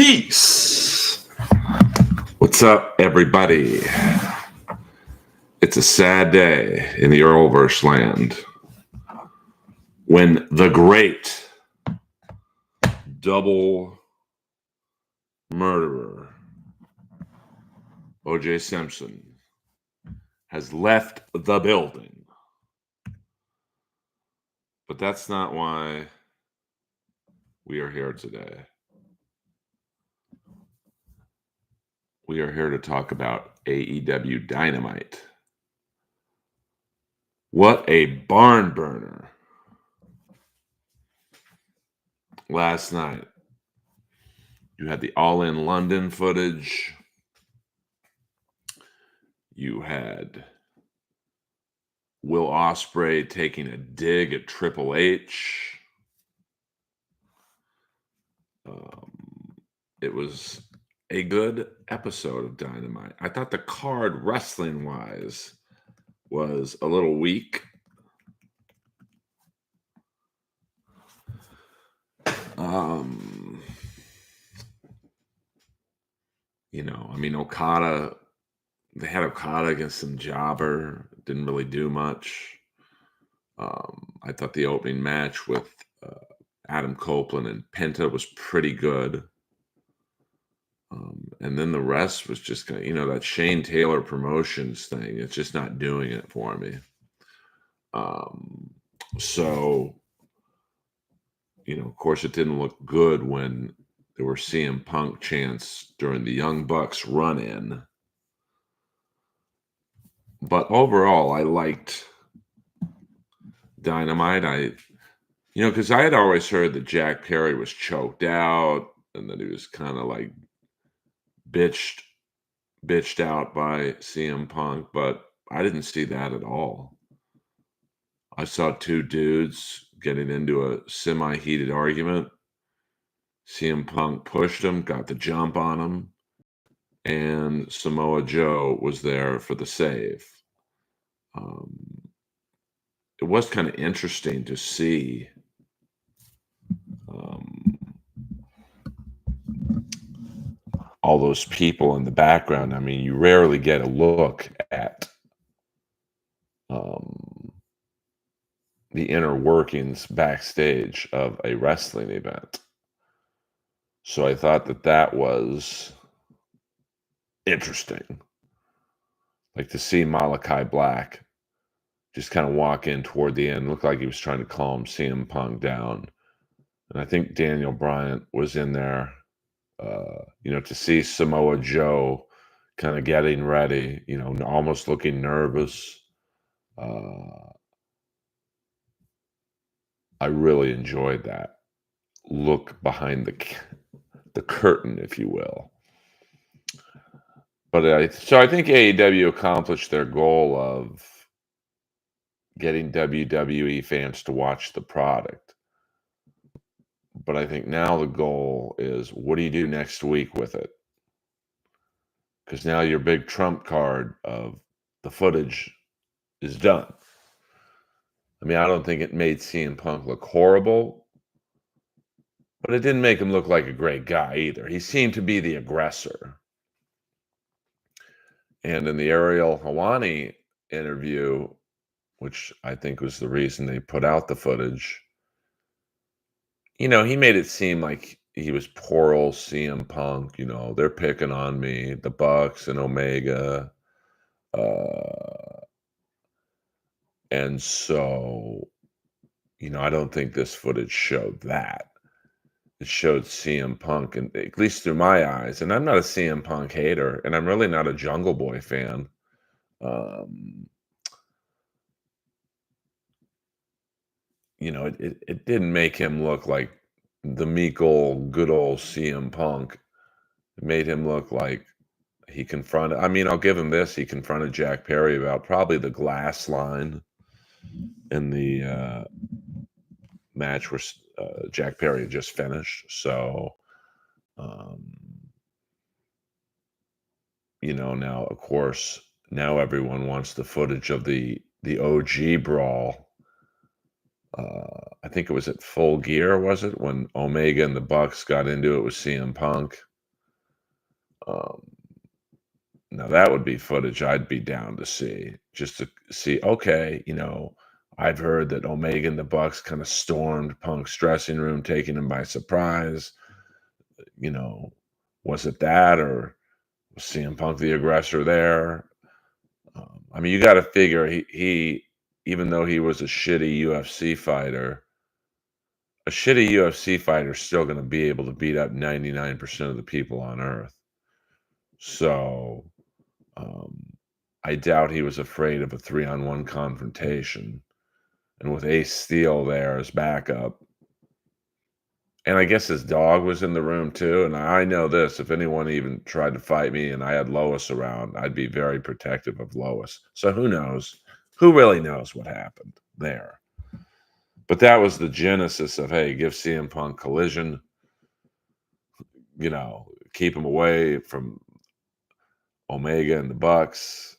Peace. What's up, everybody? It's a sad day in the Earlverse land when the great double murderer O.J. Simpson has left the building. But that's not why we are here today. We are here to talk about AEW Dynamite. What a barn burner. Last night, you had the All in London footage. You had Will Ospreay taking a dig at Triple H. It was a good episode of Dynamite. I thought the card, wrestling-wise, was a little weak. Okada, they had Okada against some jobber. Didn't really do much. I thought the opening match with Adam Copeland and Penta was pretty good. And then the rest was just kind of, that Shane Taylor Promotions thing. It's just not doing it for me. Of course, it didn't look good when there were CM Punk chants during the Young Bucks run-in. But overall, I liked Dynamite. Because I had always heard that Jack Perry was choked out and that he was kind of like bitched out by CM Punk, but I didn't see that at all. I saw two dudes getting into a semi-heated argument. CM Punk pushed him, got the jump on him, and Samoa Joe was there for the save. It was kind of interesting to see all those people in the background. I mean, you rarely get a look at the inner workings backstage of a wrestling event. So I thought that was interesting. Like to see Malachi Black just kind of walk in toward the end, looked like he was trying to calm CM Punk down. And I think Daniel Bryant was in there, to see Samoa Joe kind of getting ready, almost looking nervous. I really enjoyed that look behind the curtain, if you will. But I think AEW accomplished their goal of getting WWE fans to watch the product. But I think now the goal is, what do you do next week with it? Because now your big trump card of the footage is done. I mean, I don't think it made CM Punk look horrible, but it didn't make him look like a great guy either. He seemed to be the aggressor. And in the Ariel Helwani interview, which I think was the reason they put out the footage, he made it seem like he was poor old CM Punk. They're picking on me, the Bucks and Omega. And so, I don't think this footage showed that. It showed CM Punk, and at least through my eyes, and I'm not a CM Punk hater, and I'm really not a Jungle Boy fan. It didn't make him look like the meek old, good old CM Punk. It made him look like he confronted, I'll give him this, he confronted Jack Perry about probably the glass line in the match where Jack Perry had just finished. So, now, of course, now everyone wants the footage of the OG brawl. I think it was at Full Gear, was it? When Omega and the Bucks got into it with CM Punk. Um, Now that would be footage I'd be down to see, just to see, okay, I've heard that Omega and the Bucks kind of stormed Punk's dressing room, taking him by surprise. You know, was it that, or was CM Punk the aggressor there? I mean, you got to figure he, even though he was a shitty UFC fighter is still going to be able to beat up 99% of the people on Earth. So um, I doubt he was afraid of a 3-on-1 confrontation. And with Ace Steel there as backup, and I guess his dog was in the room too. And I know this: if anyone even tried to fight me, and I had Lois around, I'd be very protective of Lois. So who knows? Who really knows what happened there? But that was the genesis of, hey, give CM Punk Collision. Keep him away from Omega and the Bucks.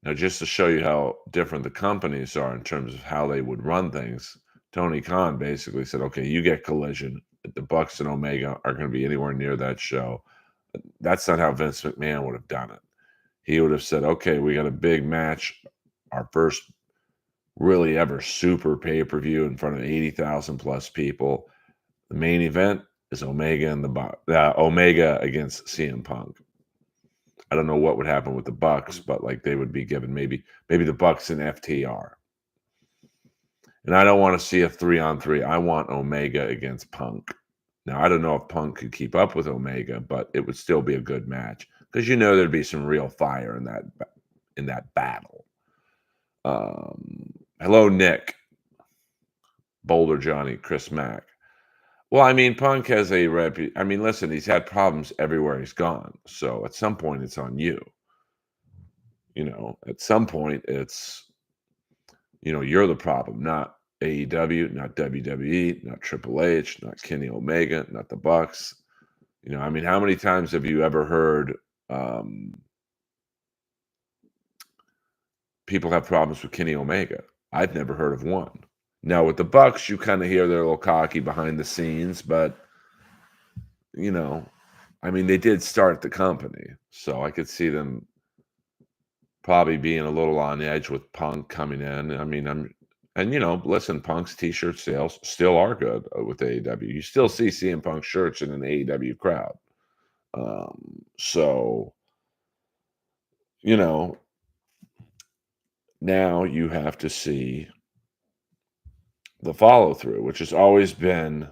Now, just to show you how different the companies are in terms of how they would run things, Tony Khan basically said, okay, you get Collision. The Bucks and Omega are going to be anywhere near that show. That's not how Vince McMahon would have done it. He would have said, okay, we got a big match, our first really ever super pay-per-view in front of 80,000 plus people. The main event is Omega and Omega against CM Punk. I don't know what would happen with the Bucks, but like they would be given maybe the Bucks and FTR. And I don't want to see a 3-on-3. I want Omega against Punk. Now, I don't know if Punk could keep up with Omega, but it would still be a good match because there'd be some real fire in that battle. Hello, Nick. Boulder Johnny, Chris Mack. Well, I mean, Punk has a I mean, listen, he's had problems everywhere he's gone. So at some point, it's on you. At some point, it's, you're the problem, not AEW, not WWE, not Triple H, not Kenny Omega, not the Bucks. I mean, how many times have you ever heard people have problems with Kenny Omega? I've never heard of one. Now, with the Bucks, you kind of hear they're a little cocky behind the scenes, but, I mean, they did start the company, so I could see them probably being a little on edge with Punk coming in. I mean, listen, Punk's t-shirt sales still are good with AEW. You still see CM Punk shirts in an AEW crowd. So, now you have to see the follow through, which has always been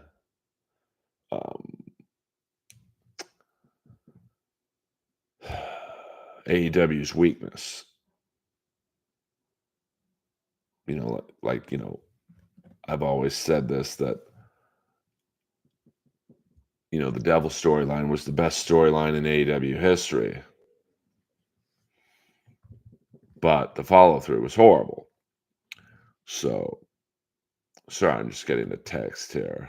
AEW's weakness. I've always said this, that the Devil storyline was the best storyline in AEW history, but the follow through was horrible. So, sorry, I'm just getting the text here.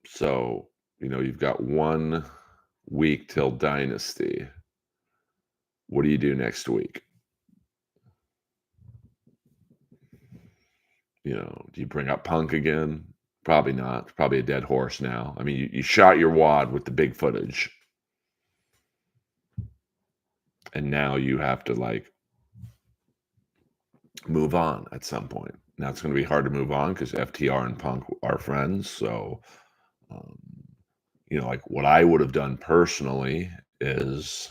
So, you've got 1 week till Dynasty. What do you do next week? Do you bring up Punk again? Probably not. It's probably a dead horse now. I mean, you shot your wad with the big footage. And now you have to move on at some point. Now it's going to be hard to move on because FTR and Punk are friends. So, what I would have done personally is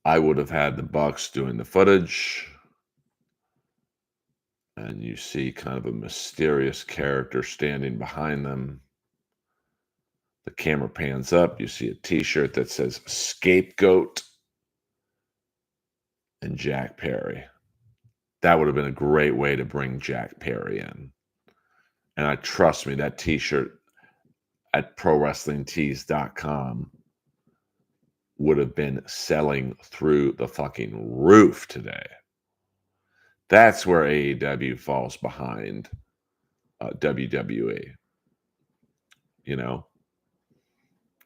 I would have had the Bucks doing the footage, and you see kind of a mysterious character standing behind them. The camera pans up. You see a t-shirt that says Scapegoat and Jack Perry. That would have been a great way to bring Jack Perry in. And trust me, that t-shirt at ProWrestlingTees.com would have been selling through the fucking roof today. That's where AEW falls behind WWE.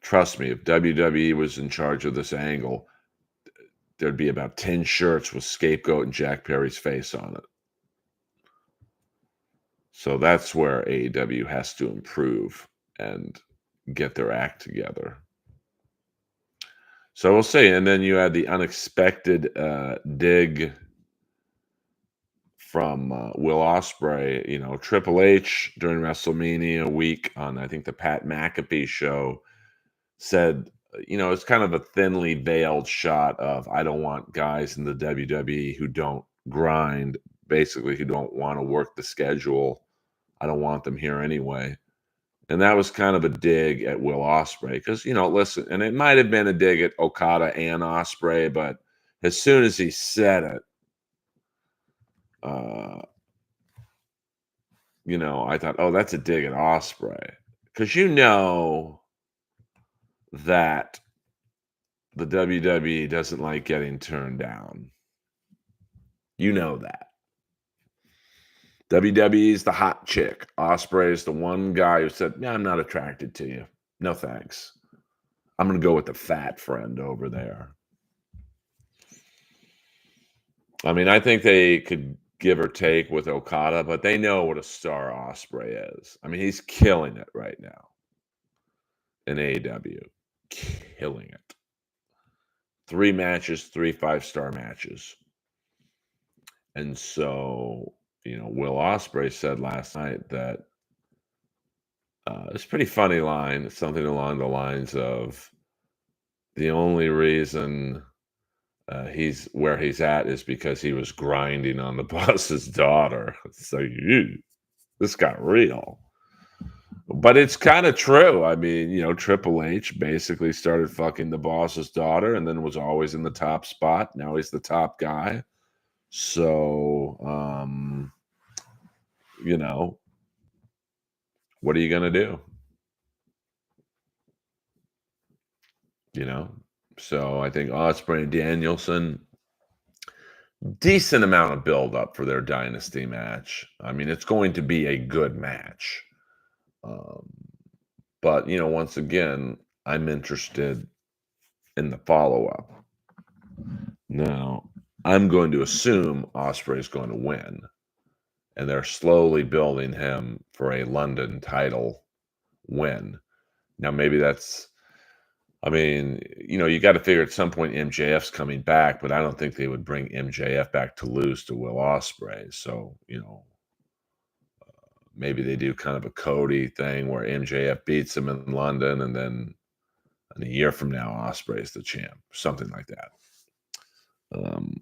Trust me, if WWE was in charge of this angle, there'd be about 10 shirts with Scapegoat and Jack Perry's face on it. So that's where AEW has to improve and get their act together. So we'll see. And then you had the unexpected dig from Will Ospreay. Triple H during WrestleMania week on, I think, the Pat McAfee show said, it's kind of a thinly veiled shot of, I don't want guys in the WWE who don't grind, basically, who don't want to work the schedule. I don't want them here anyway. And that was kind of a dig at Will Ospreay because, listen, and it might have been a dig at Okada and Ospreay, but as soon as he said it, uh, I thought, oh, that's a dig at Ospreay. Because that the WWE doesn't like getting turned down. You know that. WWE is the hot chick. Ospreay is the one guy who said, yeah, I'm not attracted to you. No thanks. I'm going to go with the fat friend over there. I mean, I think they could give or take with Okada, but they know what a star Ospreay is. I mean, he's killing it right now in AEW. Killing it. 3 matches, 3 5-star matches. And so, Will Ospreay said last night that it's a pretty funny line. It's something along the lines of, the only reason he's where he's at is because he was grinding on the boss's daughter. So this got real. But it's kind of true. I mean, Triple H basically started fucking the boss's daughter and then was always in the top spot. Now he's the top guy. So, what are you going to do? So I think Ospreay and Danielson, decent amount of build up for their dynasty match. I mean, it's going to be a good match. But, once again, I'm interested in the follow up. Now, I'm going to assume Ospreay is going to win, and they're slowly building him for a London title win. Now, maybe that's, you got to figure at some point MJF's coming back, but I don't think they would bring MJF back to lose to Will Ospreay. So, maybe they do kind of a Cody thing where MJF beats him in London, and then a year from now, Ospreay's the champ, something like that.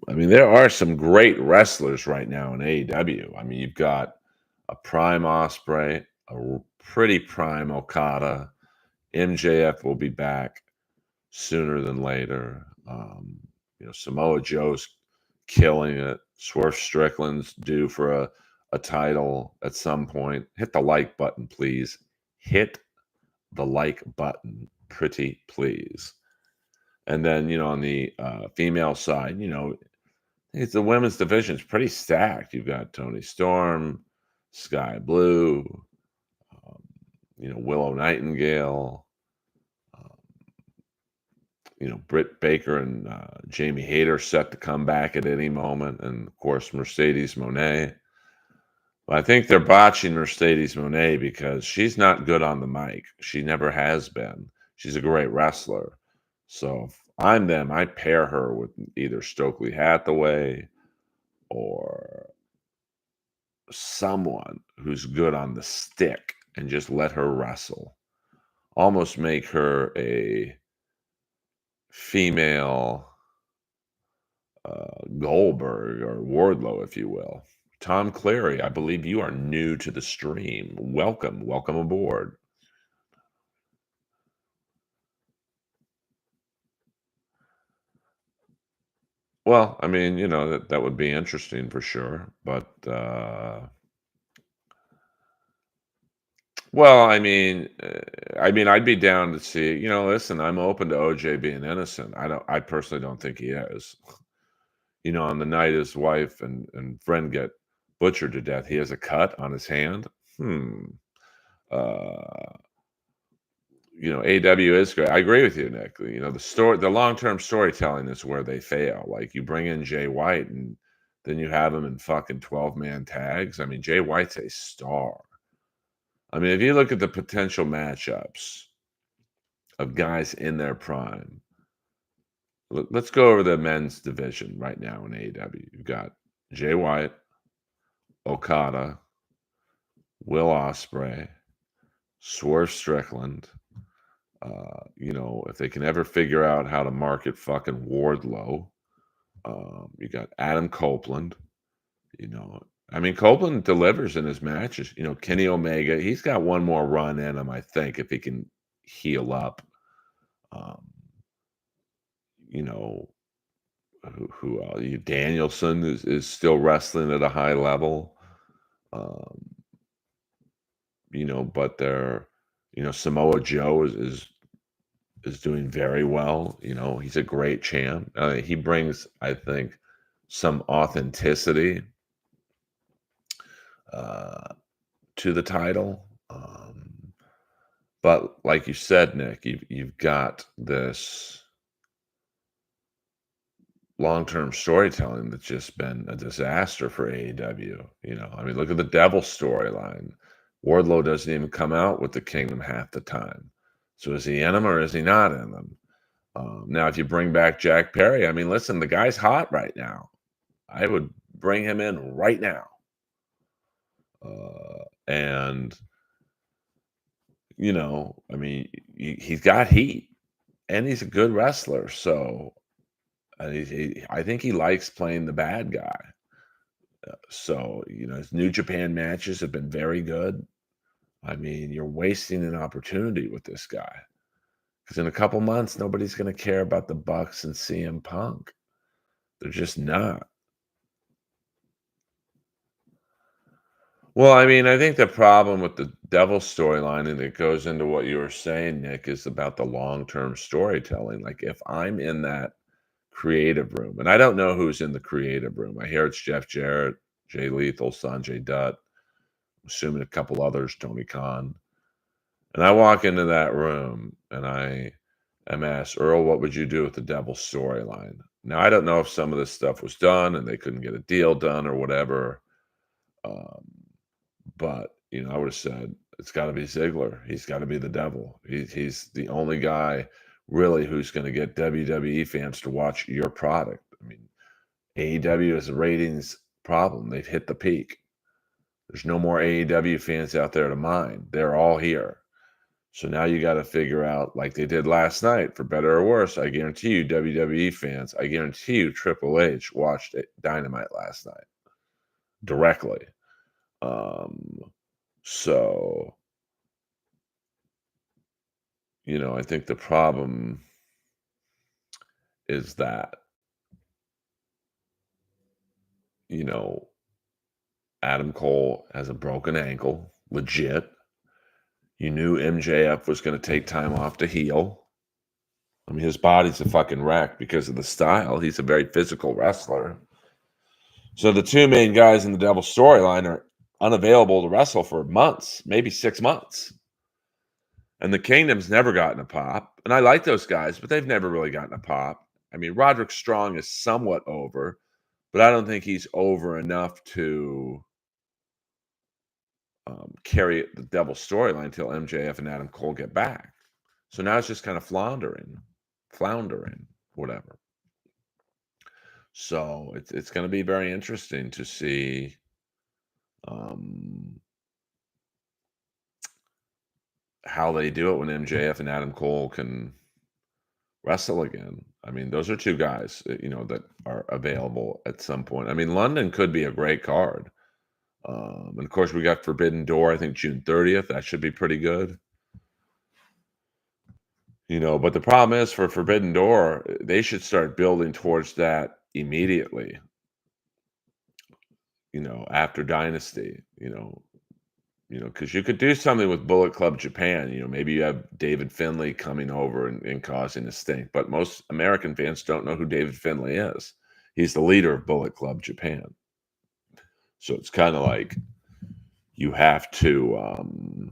There are some great wrestlers right now in AEW. You've got a prime Ospreay, a pretty prime Okada. MJF will be back sooner than later. Samoa Joe's killing it. Swerve Strickland's due for a title at some point. Hit the like button, please. Hit the like button, pretty please. And then, on the female side, it's the women's division is pretty stacked. You've got Toni Storm, Sky Blue, Willow Nightingale, Britt Baker and Jamie Hayter set to come back at any moment. And, of course, Mercedes Moné. But I think they're botching Mercedes Moné because she's not good on the mic. She never has been. She's a great wrestler. So if I'm them, I pair her with either Stokely Hathaway or someone who's good on the stick and just let her wrestle. Almost make her a female Goldberg or Wardlow, if you will. Tom Clary, I believe you are new to the stream. Welcome aboard. Well, that would be interesting for sure. But, I'd be down to see, listen, I'm open to OJ being innocent. I personally don't think he is. On the night his wife and friend get butchered to death, he has a cut on his hand. AW is great. I agree with you, Nick. The long-term storytelling is where they fail. Like, you bring in Jay White and then you have him in fucking 12-man tags. I mean, Jay White's a star. I mean, if you look at the potential matchups of guys in their prime, let's go over the men's division right now in AEW. You've got Jay White, Okada, Will Ospreay, Swerve Strickland. If they can ever figure out how to market fucking Wardlow, you got Adam Copeland. I mean, Copeland delivers in his matches. Kenny Omega, he's got one more run in him, I think, if he can heal up. Um, you know, Danielson is still wrestling at a high level. But Samoa Joe is doing very well. He's a great champ. He brings, I think, some authenticity to the title. But like you said, Nick, you've got this long-term storytelling that's just been a disaster for AEW. I mean, look at the Devil storyline. Wardlow doesn't even come out with the Kingdom half the time. So is he in them or is he not in them? Now, if you bring back Jack Perry, I mean, listen, the guy's hot right now. I would bring him in right now. And I mean, he's got heat and he's a good wrestler. So I think he likes playing the bad guy. So, his New Japan matches have been very good. I mean, you're wasting an opportunity with this guy. Because in a couple months, nobody's going to care about the Bucks and CM Punk. They're just not. Well, I mean, I think the problem with the Devil storyline, and it goes into what you were saying, Nick, is about the long-term storytelling. Like, if I'm in that creative room, and I don't know who's in the creative room. I hear it's Jeff Jarrett, Jay Lethal, Sanjay Dutt, assuming a couple others, Tony Khan. And I walk into that room and I am asked, Earl, what would you do with the Devil storyline? Now, I don't know if some of this stuff was done and they couldn't get a deal done or whatever. But, I would have said, it's got to be Ziggler. He's got to be the Devil. He's the only guy really who's going to get WWE fans to watch your product. I mean, AEW is a ratings problem. They've hit the peak. There's no more AEW fans out there to mine. They're all here. So now you got to figure out, like they did last night, for better or worse, I guarantee you, WWE fans, I guarantee you, Triple H watched Dynamite last night directly. So, I think the problem is that, Adam Cole has a broken ankle, legit. You knew MJF was going to take time off to heal. I mean, his body's a fucking wreck because of the style. He's a very physical wrestler. So the two main guys in the Devil storyline are unavailable to wrestle for months, maybe 6 months. And the Kingdom's never gotten a pop. And I like those guys, but they've never really gotten a pop. I mean, Roderick Strong is somewhat over, but I don't think he's over enough to carry the Devil storyline until MJF and Adam Cole get back. So now it's just kind of floundering, whatever. So it's going to be very interesting to see how they do it when MJF and Adam Cole can wrestle again. I mean, those are two guys, that are available at some point. I mean, London could be a great card. And of course, we got Forbidden Door, I think June 30th. That should be pretty good. But the problem is for Forbidden Door, they should start building towards that immediately. After Dynasty, because you could do something with Bullet Club Japan. Maybe you have David Finlay coming over and causing a stink. But most American fans don't know who David Finlay is. He's the leader of Bullet Club Japan. So it's kind of like you have to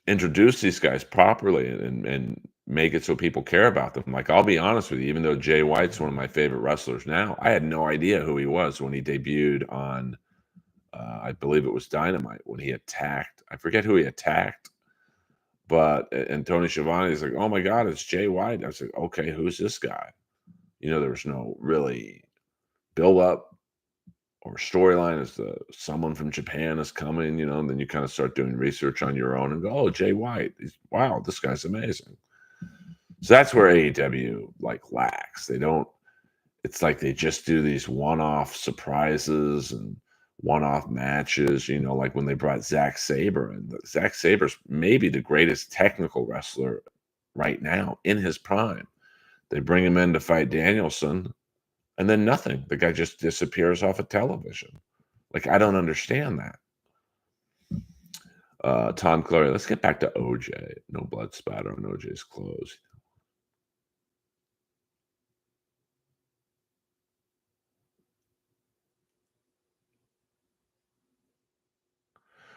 introduce these guys properly and make it so people care about them. Like, I'll be honest with you, even though Jay White's one of my favorite wrestlers now, I had no idea who he was when he debuted on, I believe it was Dynamite, when he attacked. I forget who he attacked, but and Tony Schiavone is like, "Oh my God, it's Jay White." I was like, "Okay, who's this guy?" There was no really build up or storyline as the someone from Japan is coming, and then you kind of start doing research on your own and go, "Oh, Jay White, wow, this guy's amazing." So that's where AEW like lacks. They don't. It's like they just do these one-off surprises and one-off matches. Like when they brought Zack Sabre, and Zack Sabre's maybe the greatest technical wrestler right now in his prime. They bring him in to fight Danielson, and then nothing. The guy just disappears off of television. Like, I don't understand that. Tom Clary, let's get back to OJ. No blood spatter on OJ's clothes.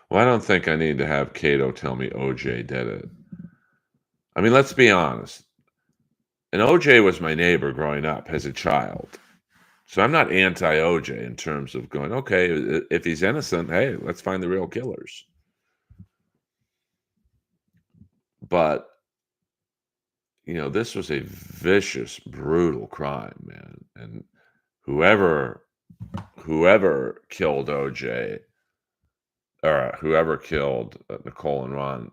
Well, I don't think I need to have Cato tell me OJ did it. I mean, let's be honest. And OJ was my neighbor growing up as a child. So I'm not anti OJ in terms of going, okay, if he's innocent, hey, let's find the real killers. But, this was a vicious, brutal crime, man. And whoever killed OJ, or whoever killed Nicole and Ron,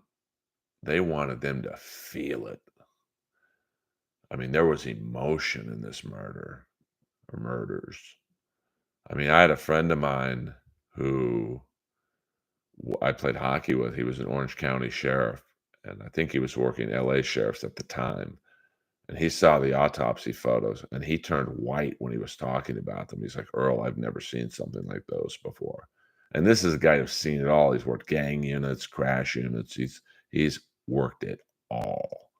they wanted them to feel it. I mean, there was emotion in this murder or murders. I mean, I had a friend of mine who I played hockey with. He was an Orange County sheriff, and I think he was working LA sheriffs at the time. And he saw the autopsy photos, and he turned white when he was talking about them. He's like, "Earl, I've never seen something like those before." And this is a guy who's seen it all. He's worked gang units, crash units. He's worked it all.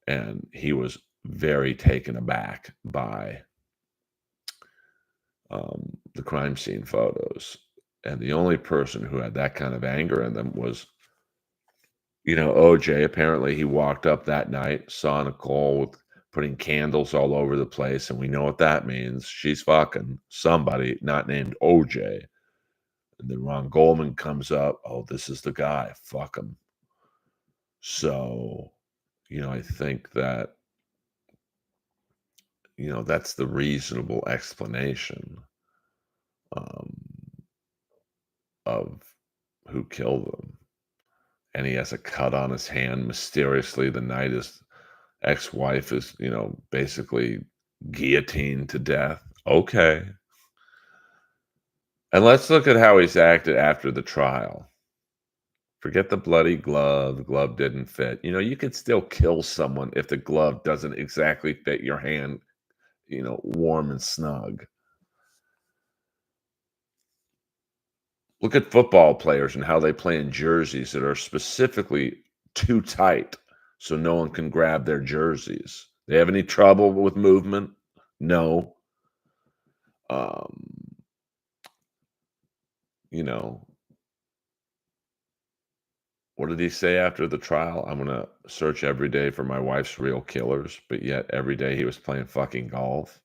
And he was very taken aback by the crime scene photos. And the only person who had that kind of anger in them was, OJ. Apparently, he walked up that night, saw Nicole putting candles all over the place, and we know what that means. She's fucking somebody not named OJ. And then Ron Goldman comes up. Oh, this is the guy. Fuck him. So, I think that, that's the reasonable explanation um, of who killed them. And he has a cut on his hand mysteriously the night his ex-wife is, basically guillotined to death. Okay. And let's look at how he's acted after the trial. Forget the bloody glove. The glove didn't fit. You could still kill someone if the glove doesn't exactly fit your hand, warm and snug. Look at football players and how they play in jerseys that are specifically too tight so no one can grab their jerseys. They have any trouble with movement? No. Um, you know, what did he say after the trial? I'm gonna search every day for my wife's real killers, but yet every day he was playing fucking golf.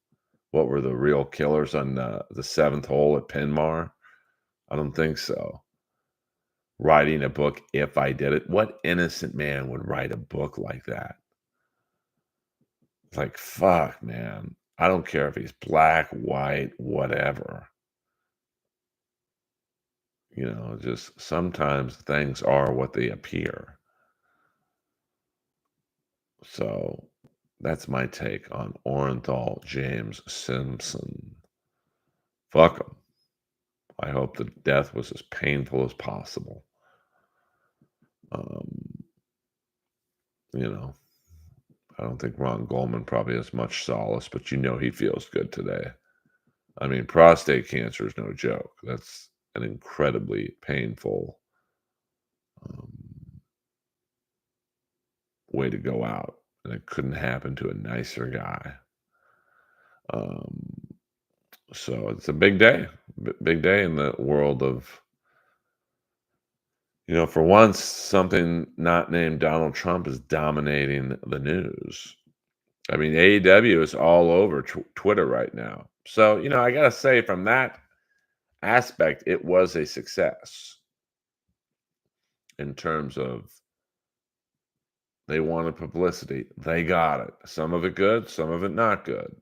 What were the real killers on the seventh hole at Penmar? I don't think so. Writing a book, If I Did It. What innocent man would write a book like that? It's like, fuck, man. I don't care if he's black, white, whatever. Just sometimes things are what they appear. So that's my take on Orenthal James Simpson. Fuck him. I hope the death was as painful as possible. Um, I don't think Ron Goldman probably has much solace, but he feels good today. I mean, prostate cancer is no joke. That's an incredibly painful um, way to go out, and it couldn't happen to a nicer guy. Um, so it's a big day in the world of For once, something not named Donald Trump is dominating the news. I mean, AEW is all over Twitter right now. So, I got to say, from that aspect, it was a success in terms of they wanted publicity. They got it. Some of it good, some of it not good.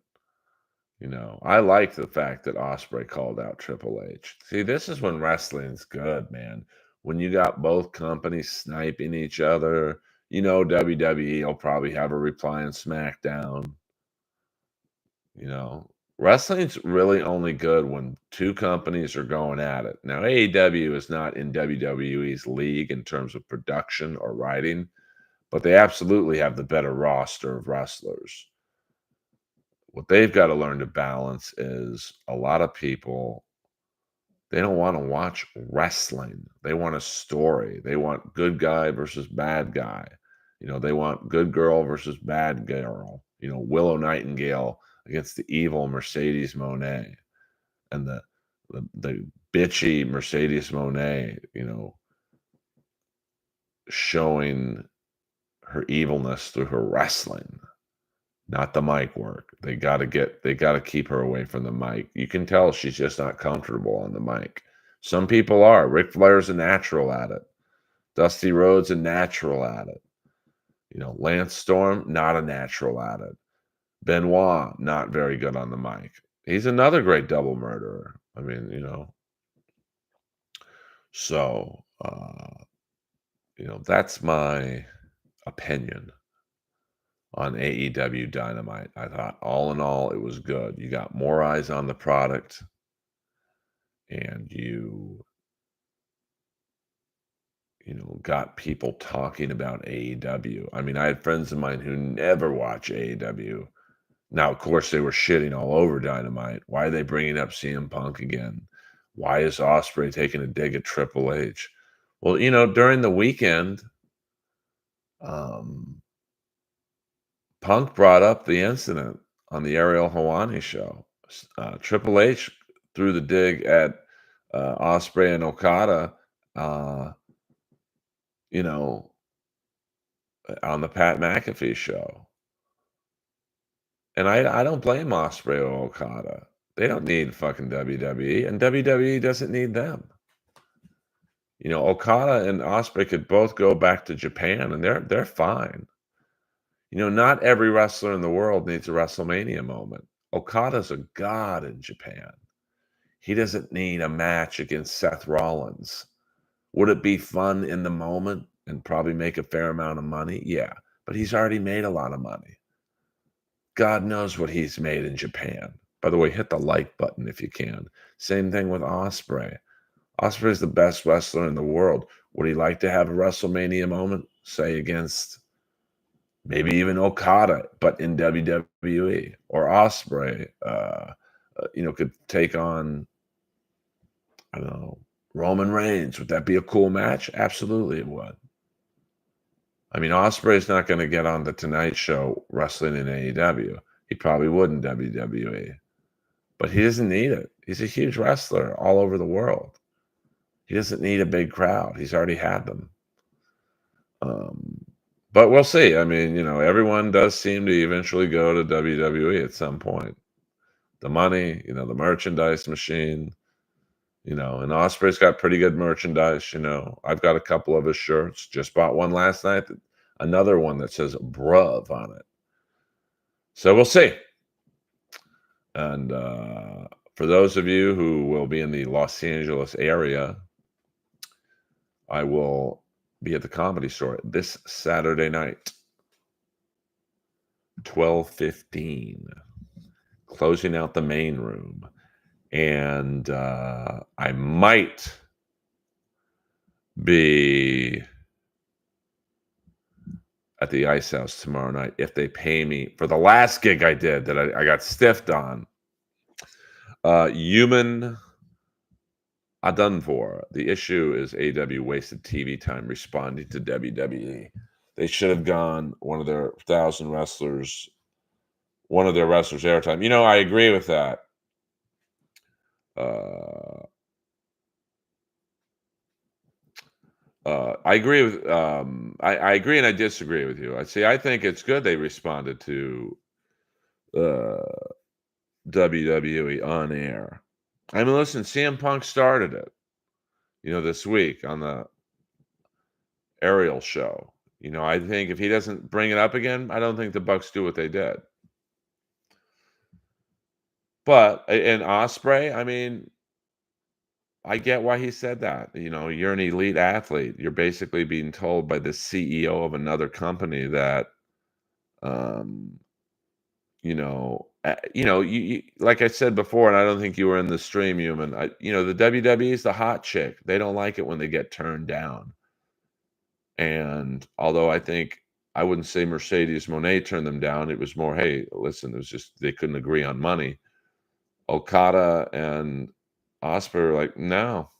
I like the fact that Ospreay called out Triple H. See, this is when wrestling's good, man. When you got both companies sniping each other, WWE will probably have a reply on SmackDown. You know, Wrestling's really only good when two companies are going at it. Now, AEW is not in WWE's league in terms of production or writing, but they absolutely have the better roster of wrestlers. What they've got to learn to balance is a lot of people, they don't want to watch wrestling. They want a story. They want good guy versus bad guy. They want good girl versus bad girl. Willow Nightingale against the evil Mercedes Monet and the bitchy Mercedes Monet, showing her evilness through her wrestling. Not the mic work. They gotta keep her away from the mic. You can tell she's just not comfortable on the mic. Some people are. Ric Flair's a natural at it. Dusty Rhodes a natural at it. Lance Storm, not a natural at it. Benoit, not very good on the mic. He's another great double murderer. I mean, so that's my opinion on AEW Dynamite. I thought all in all it was good. You got more eyes on the product and got people talking about AEW. I mean, I had friends of mine who never watch AEW. Now, of course, they were shitting all over Dynamite. Why are they bringing up CM Punk again? Why is Ospreay taking a dig at Triple H? Well, during the weekend, um, Punk brought up the incident on the Ariel Helwani show. Triple H threw the dig at Ospreay and Okada, uh, you know, on the Pat McAfee show. And I don't blame Ospreay or Okada. They don't need fucking WWE, and WWE doesn't need them. Okada and Ospreay could both go back to Japan, and they're fine. Not every wrestler in the world needs a WrestleMania moment. Okada's a god in Japan. He doesn't need a match against Seth Rollins. Would it be fun in the moment and probably make a fair amount of money? Yeah, but he's already made a lot of money. God knows what he's made in Japan. By the way, hit the like button if you can. Same thing with Ospreay. Ospreay's the best wrestler in the world. Would he like to have a WrestleMania moment, say against maybe even Okada, but in WWE? Or Ospreay, could take on, I don't know, Roman Reigns. Would that be a cool match? Absolutely it would. I mean, Ospreay's not going to get on the Tonight Show wrestling in AEW. He probably would in WWE. But he doesn't need it. He's a huge wrestler all over the world. He doesn't need a big crowd. He's already had them. But we'll see. I mean, everyone does seem to eventually go to WWE at some point. The money, the merchandise machine, and Ospreay's got pretty good merchandise. I've got a couple of his shirts. Just bought one last night. Another one that says "Bruv" on it. So we'll see. And for those of you who will be in the Los Angeles area, I will be at the Comedy Store this Saturday night, 12:15, closing out the main room. And I might be at the Ice House tomorrow night if they pay me for the last gig I did that I got stiffed on. Human done for. The issue is AEW wasted TV time responding to WWE. They should have gone one of their wrestlers airtime. I agree with that. I agree with I agree and I disagree with you. I see. I think it's good they responded to uh, WWE on air. I mean, listen, CM Punk started it, this week on the Ariel show. I think if he doesn't bring it up again, I don't think the Bucks do what they did. But and Osprey, I mean, I get why he said that. You're an elite athlete. You're basically being told by the CEO of another company that, um, like I said before, and I don't think you were in the stream, human. The WWE is the hot chick. They don't like it when they get turned down. And although I wouldn't say Mercedes Moné turned them down, it was more, hey, listen, it was just they couldn't agree on money. Okada and Osprey were like, no,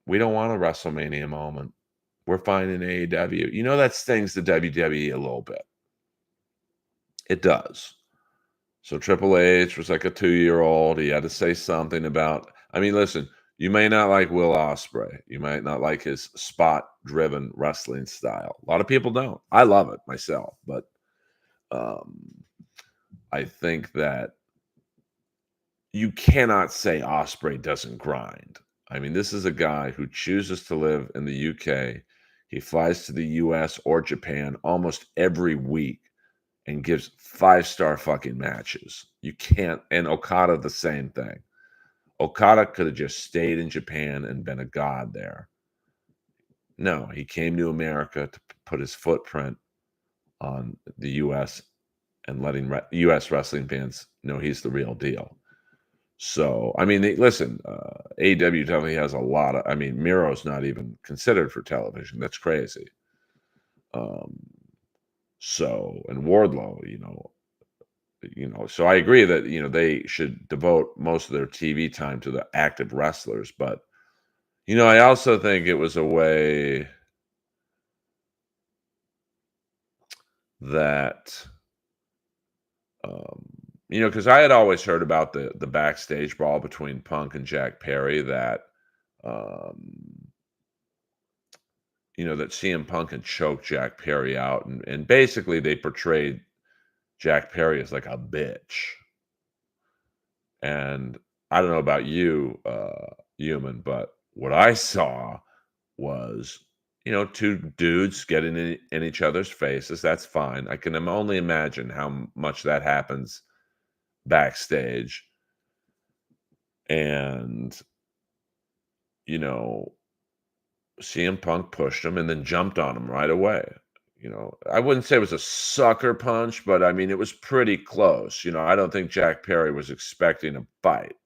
we don't want a WrestleMania moment. We're fine in AEW. That stings the WWE a little bit. It does. So Triple H was like a 2-year-old. He had to say something about. I mean, listen, you may not like Will Ospreay. You might not like his spot-driven wrestling style. A lot of people don't. I love it myself, but I think that you cannot say Ospreay doesn't grind. I mean, this is a guy who chooses to live in the UK. He flies to the US or Japan almost every week and gives 5-star fucking matches. You can't, and Okada the same thing. Okada could have just stayed in Japan and been a god there. No, he came to America to put his footprint on the US and letting US wrestling fans know he's the real deal. So, I mean, listen, AEW definitely has a lot of. I mean, Miro's not even considered for television. That's crazy. Um, and Wardlow, so I agree that they should devote most of their TV time to the active wrestlers. But I also think it was a way that um, because I had always heard about the backstage brawl between Punk and Jack Perry that. Um, that CM Punk had choked Jack Perry out, and basically they portrayed Jack Perry as like a bitch. And I don't know about you, human, but what I saw was, two dudes getting in each other's faces. That's fine. I can only imagine how much that happens backstage. And, you know, CM Punk pushed him and then jumped on him right away. I wouldn't say it was a sucker punch, but I mean, it was pretty close. I don't think Jack Perry was expecting a fight.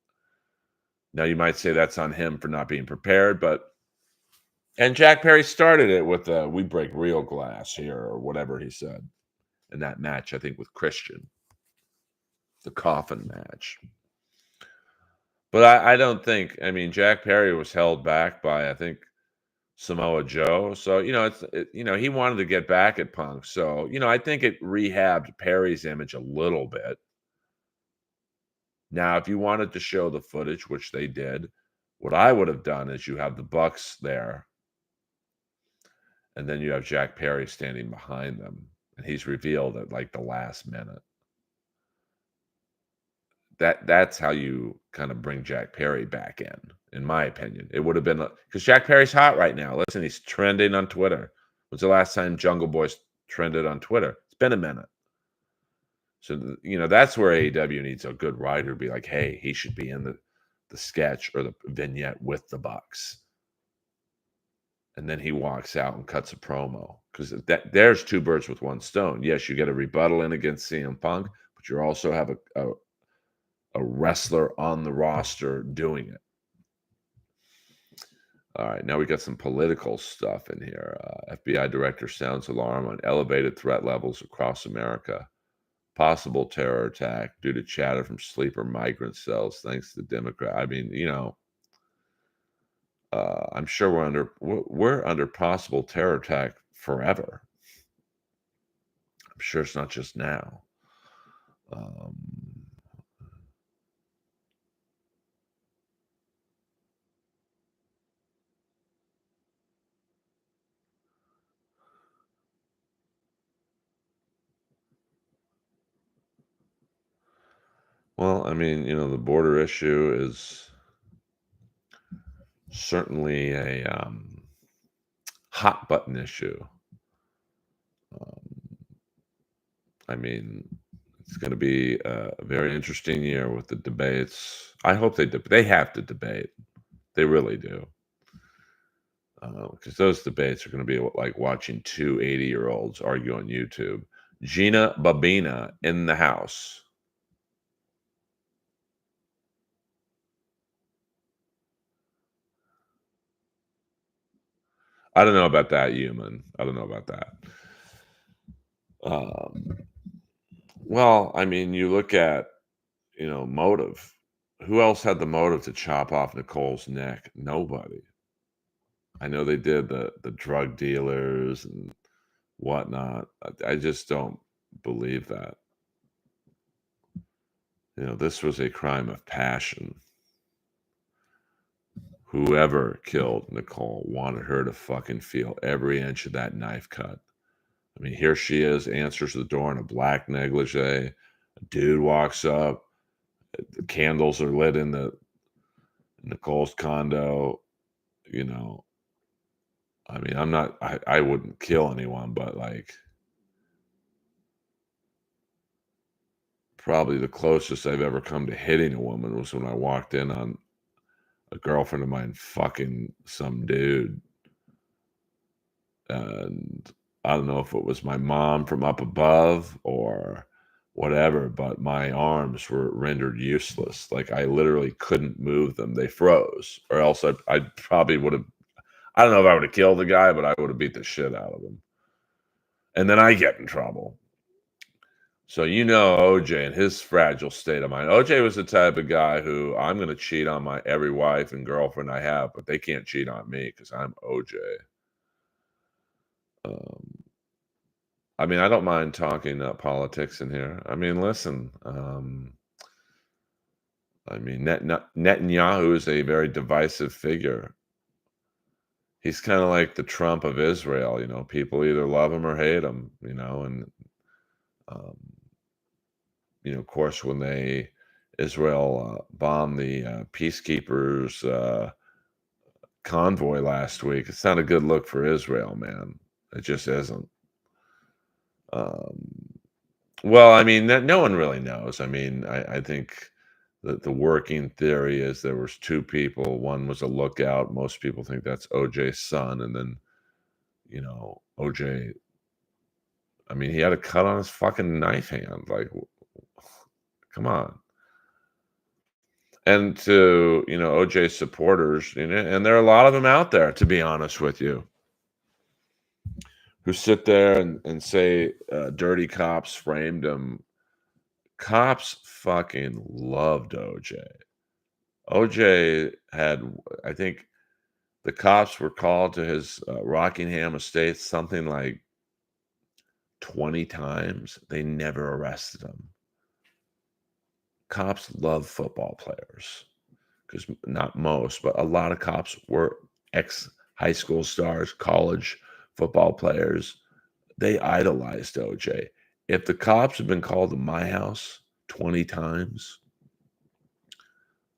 Now, you might say that's on him for not being prepared, and Jack Perry started it with "We break real glass here" or whatever he said in that match. I think with Christian, the coffin match. But I don't think. I mean, Jack Perry was held back by I think Samoa Joe. So, he wanted to get back at Punk. So, I think it rehabbed Perry's image a little bit. Now, if you wanted to show the footage, which they did, what I would have done is you have the Bucks there, and then you have Jack Perry standing behind them, and he's revealed at like the last minute. That's how you kind of bring Jack Perry back in my opinion. It would have been because Jack Perry's hot right now. Listen, he's trending on Twitter. When's the last time Jungle Boy trended on Twitter? It's been a minute. So that's where AEW needs a good writer to be like, hey, he should be in the sketch or the vignette with the Bucks. And then he walks out and cuts a promo because there's two birds with one stone. Yes, you get a rebuttal in against CM Punk, but you also have a wrestler on the roster doing it. All right, now we got some political stuff in here. FBI director sounds alarm on elevated threat levels across America. Possible terror attack due to chatter from sleeper migrant cells, thanks to Democrat. I mean, I'm sure we're under possible terror attack forever. I'm sure it's not just now. Um, Well, I mean, the border issue is certainly a hot button issue. Um, I mean, it's going to be a very interesting year with the debates. I hope they have to debate. They really do. Because those debates are going to be like watching two 80-year-olds argue on YouTube. Gina Babina in the house. I don't know about that, human. I don't know about that. Um, well, I mean, you look at, motive. Who else had the motive to chop off Nicole's neck? Nobody. I know they did the drug dealers and whatnot. I just don't believe that. This was a crime of passion. Whoever killed Nicole wanted her to fucking feel every inch of that knife cut. I mean, here she is, answers the door in a black negligee. A dude walks up. The candles are lit in the Nicole's condo. You know, I mean, I wouldn't kill anyone, but like, probably the closest I've ever come to hitting a woman was when I walked in on a girlfriend of mine fucking some dude. And I don't know if it was my mom from up above or whatever, but my arms were rendered useless. Like I literally couldn't move them. They froze, or else I probably would have. I don't know if I would have killed the guy, but I would have beat the shit out of him. And then I get in trouble. So OJ and his fragile state of mind. OJ was the type of guy who I'm going to cheat on my every wife and girlfriend I have, but they can't cheat on me because I'm OJ. Um, I mean, I don't mind talking politics in here. I mean, listen. I mean, Netanyahu is a very divisive figure. He's kind of like the Trump of Israel. People either love him or hate him. And um, of course, when Israel bombed the peacekeepers convoy last week, it's not a good look for Israel, man. It just isn't. Um, well, I mean, no one really knows. I mean, I think that the working theory is there was two people. One was a lookout. Most people think that's OJ's son, and then OJ. I mean, he had a cut on his fucking knife hand. Like, come on. And to OJ supporters, and there are a lot of them out there, to be honest with you, who sit there and say dirty cops framed him. Cops fucking loved OJ. OJ had, I think, the cops were called to his Rockingham estate something like 20 times. They never arrested him. Cops love football players because not most, but a lot of cops were ex high school stars, college football players. They idolized OJ. If the cops had been called to my house 20 times,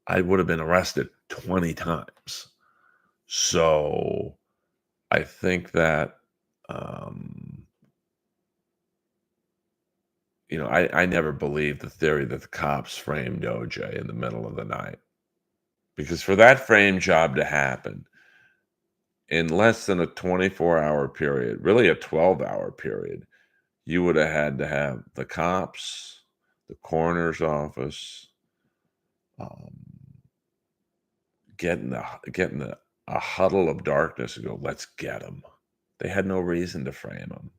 I would have been arrested 20 times. So I think that, I never believed the theory that the cops framed OJ in the middle of the night. Because for that frame job to happen in less than a 24-hour period, really a 12-hour period, you would have had to have the cops, the coroner's office, um, getting a huddle of darkness and go, let's get him. They had no reason to frame him.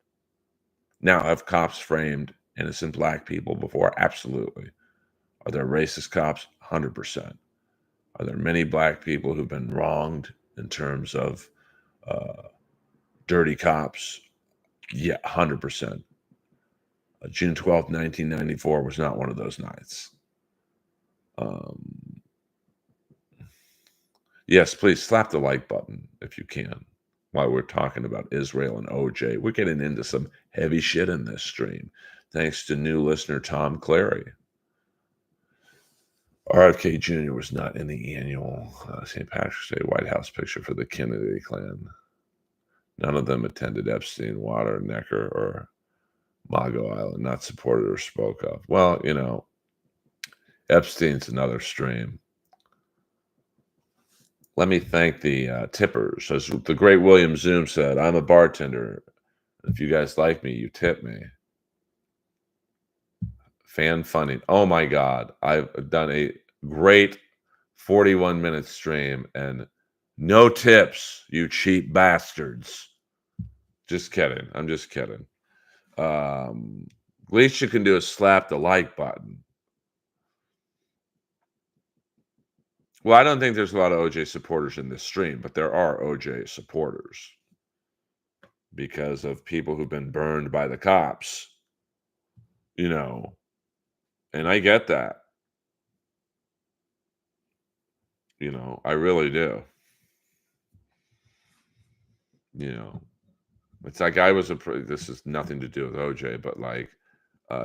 Now, have cops framed innocent black people before? Absolutely. Are there racist cops? 100%. Are there many black people who've been wronged in terms of dirty cops? Yeah, 100%. June 12th, 1994 was not one of those nights. Yes, please slap the like button if you can. While we're talking about Israel and OJ, we're getting into some heavy shit in this stream. Thanks to new listener Tom Clary. RFK Jr. was not in the annual St. Patrick's Day White House picture for the Kennedy clan. None of them attended Epstein, Water, Necker, or Mago Island, not supported or spoke of. Well, Epstein's another stream. Let me thank the tippers. As the great William Zoom said, I'm a bartender. If you guys like me, you tip me. Fan funding. Oh my God. I've done a great 41-minute stream and no tips, you cheap bastards. Just kidding. I'm just kidding. Least you can do is slap the like button. Well, I don't think there's a lot of OJ supporters in this stream, but there are OJ supporters because of people who've been burned by the cops, and I get that. I really do. It's like this has nothing to do with OJ, but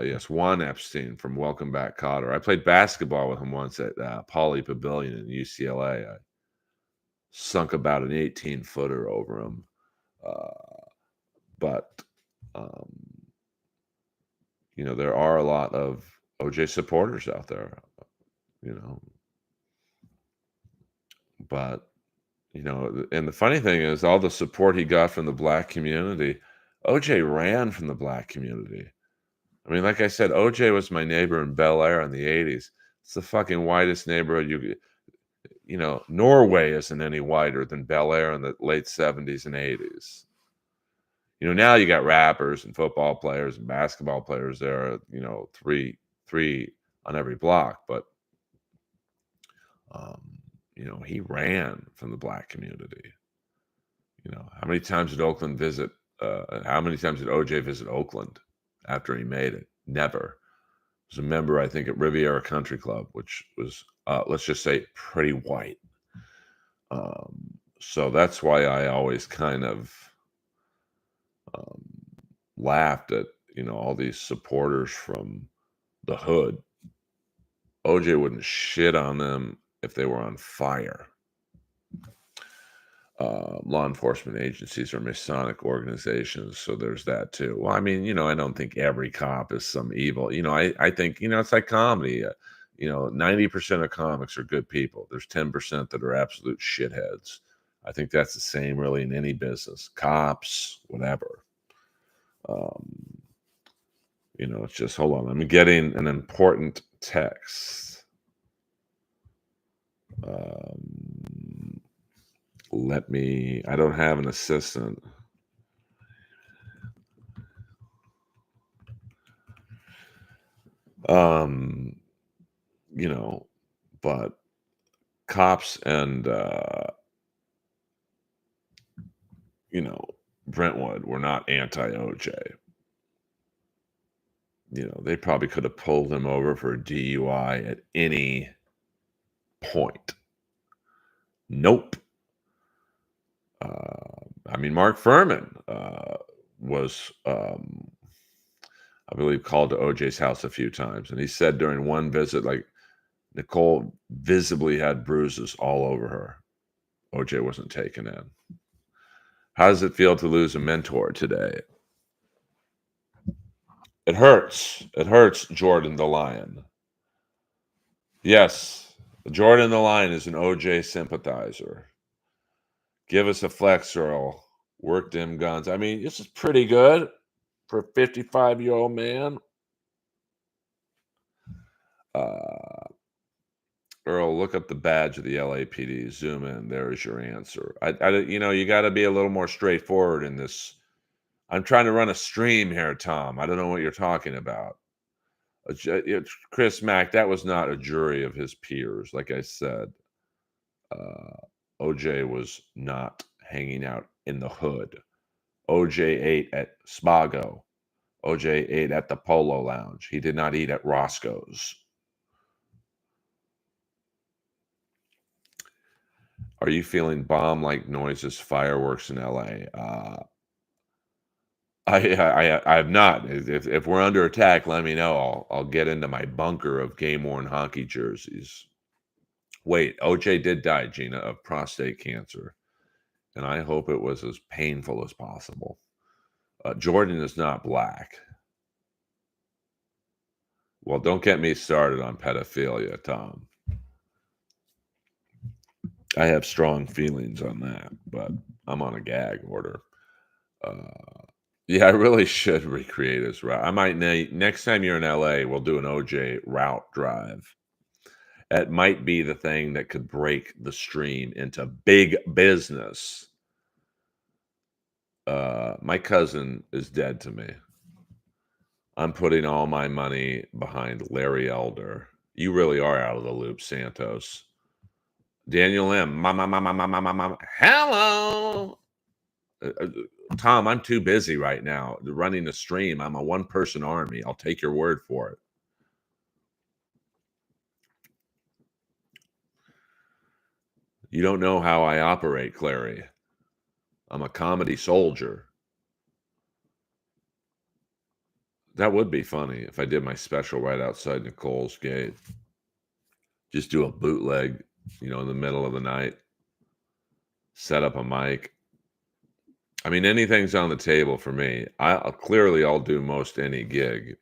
yes, Juan Epstein from Welcome Back, Kotter. I played basketball with him once at Pauley Pavilion in UCLA. I sunk about an 18-footer over him. But, there are a lot of OJ supporters out there, But, and the funny thing is all the support he got from the black community, OJ ran from the black community. I mean, like I said, OJ was my neighbor in Bel Air in the 80s. It's the fucking whitest neighborhood Norway isn't any whiter than Bel Air in the late 70s and 80s. Now you got rappers and football players and basketball players there, three on every block. But, he ran from the black community. How many times did Oakland visit? How many times did OJ visit Oakland after he made it? Never. He was a member, I think, at Riviera Country Club, which was, let's just say, pretty white. So that's why I always kind of laughed at, all these supporters from the hood. OJ wouldn't shit on them if they were on fire. Law enforcement agencies are Masonic organizations, so there's that too. Well, I mean, I don't think every cop is some evil. I think, it's like comedy. 90% of comics are good people. There's 10% that are absolute shitheads. I think that's the same really in any business. Cops, whatever. It's just, hold on. I'm getting an important text. I don't have an assistant. But cops and, Brentwood were not anti-OJ. They probably could have pulled him over for a DUI at any point. Nope. I mean, Mark Furman was, I believe, called to OJ's house a few times. And he said during one visit, Nicole visibly had bruises all over her. OJ wasn't taken in. How does it feel to lose a mentor today? It hurts. It hurts, Jordan the Lion. Yes, Jordan the Lion is an OJ sympathizer. Give us a flex, Earl. Work them guns. I mean, this is pretty good for a 55-year-old man. Earl, look up the badge of the LAPD. Zoom in. There's your answer. You got to be a little more straightforward in this. I'm trying to run a stream here, Tom. I don't know what you're talking about. Chris Mack, that was not a jury of his peers. Like I said, OJ was not hanging out in the hood. OJ ate at Spago. OJ ate at the Polo Lounge. He did not eat at Roscoe's. Are you feeling bomb-like noises, fireworks in LA? I have not. If we're under attack, let me know. I'll get into my bunker of game-worn hockey jerseys. Wait, OJ did die, Gina, of prostate cancer, and I hope it was as painful as possible. Jordan is not black. Well, don't get me started on pedophilia, Tom. I have strong feelings on that, but I'm on a gag order. Yeah, I really should recreate his route. I might next time you're in LA, we'll do an OJ route drive. It might be the thing that could break the stream into big business. My cousin is dead to me. I'm putting all my money behind Larry Elder. You really are out of the loop, Santos. Daniel M. Hello. Tom, I'm too busy right now running the stream. I'm a one-person army. I'll take your word for it. You don't know how I operate, Clary. I'm a comedy soldier. That would be funny if I did my special right outside Nicole's gate. Just do a bootleg, in the middle of the night. Set up a mic. I mean, anything's on the table for me. I'll do most any gig.